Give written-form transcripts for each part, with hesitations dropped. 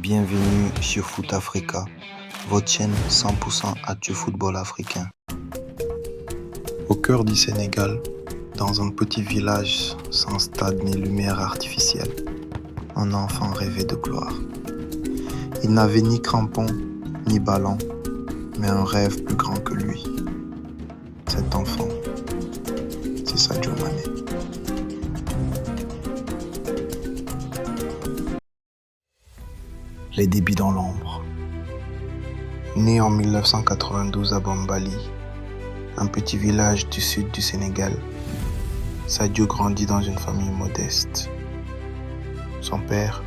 Bienvenue sur Foot Africa, votre chaîne 100% actu football africain. Au cœur du Sénégal, dans un petit village sans stade ni lumière artificielle, un enfant rêvait de gloire. Il n'avait ni crampons, ni ballon, mais un rêve plus grand que lui. Cet enfant, c'est Sadio Mané. Les débuts dans l'ombre. Né en 1992 à Bambali, un petit village du sud du Sénégal, Sadio grandit dans une famille modeste. Son père,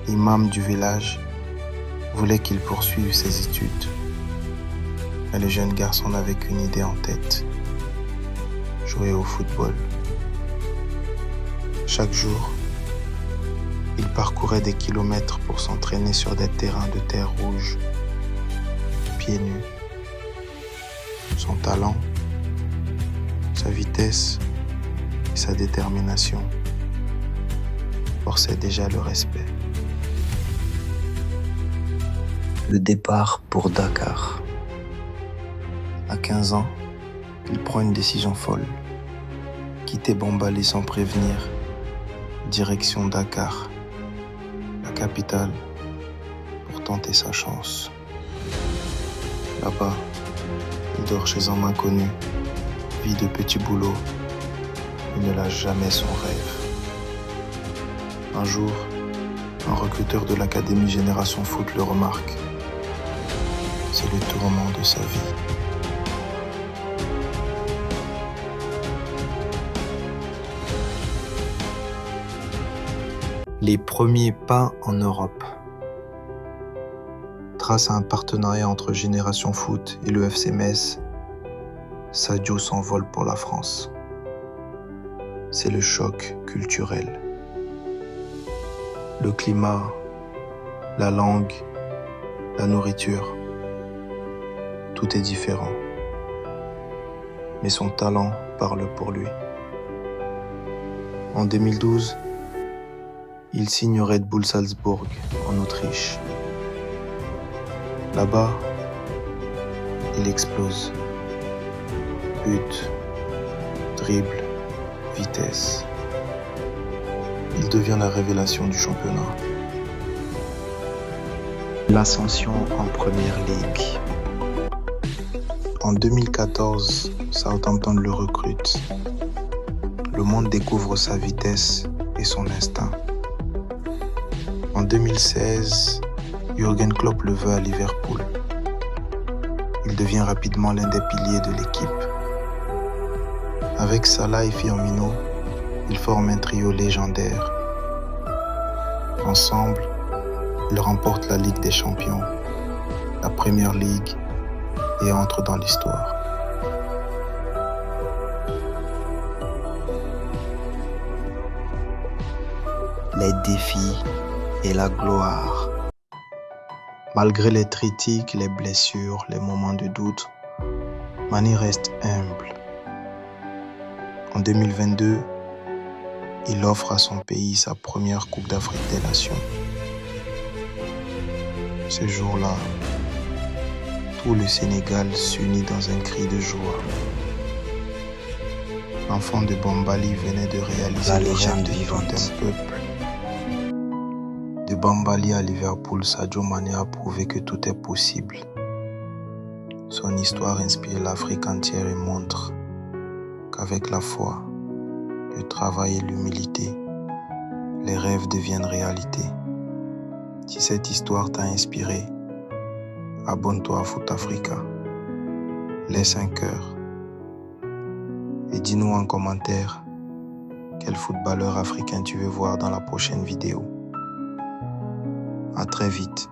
imam du village, voulait qu'il poursuive ses études. Mais le jeune garçon n'avait qu'une idée en tête: jouer au football. Chaque jour, il parcourait des kilomètres pour s'entraîner sur des terrains de terre rouge, pieds nus. Son talent, sa vitesse et sa détermination forçaient déjà le respect. Le départ pour Dakar. À 15 ans, il prend une décision folle: quitter Bambali sans prévenir, direction Dakar, la capitale, pour tenter sa chance. Là-bas, il dort chez un inconnu, vit de petits boulots, il ne lâche jamais son rêve. Un jour, un recruteur de l'académie Génération Foot le remarque. C'est le tourment de sa vie. Les premiers pas en Europe. Grâce à un partenariat entre Génération Foot et le FC Metz, Sadio s'envole pour la France. C'est le choc culturel. Le climat, la langue, la nourriture, tout est différent. Mais son talent parle pour lui. En 2012, il signe au Red Bull Salzbourg, en Autriche. Là-bas, il explose. But, dribble, vitesse. Il devient la révélation du championnat. L'ascension en Première Ligue. En 2014, Southampton le recrute. Le monde découvre sa vitesse et son instinct. En 2016, Jürgen Klopp le veut à Liverpool. Il devient rapidement l'un des piliers de l'équipe. Avec Salah et Firmino, ils forment un trio légendaire. Ensemble, ils remportent la Ligue des Champions, la Premier League et entrent dans l'histoire. Les défis et la gloire. Malgré les critiques, les blessures, les moments de doute, Mané reste humble. En 2022, il offre à son pays sa première Coupe d'Afrique des Nations. Ce jour-là, tout le Sénégal s'unit dans un cri de joie. L'enfant de Bambali venait de réaliser le rêve vivant d'un peuple. De Bambali à Liverpool, Sadio Mané a prouvé que tout est possible. Son histoire inspire l'Afrique entière et montre qu'avec la foi, le travail et l'humilité, les rêves deviennent réalité. Si cette histoire t'a inspiré, abonne-toi à Foot Africa. Laisse un cœur. Et dis-nous en commentaire quel footballeur africain tu veux voir dans la prochaine vidéo. À très vite.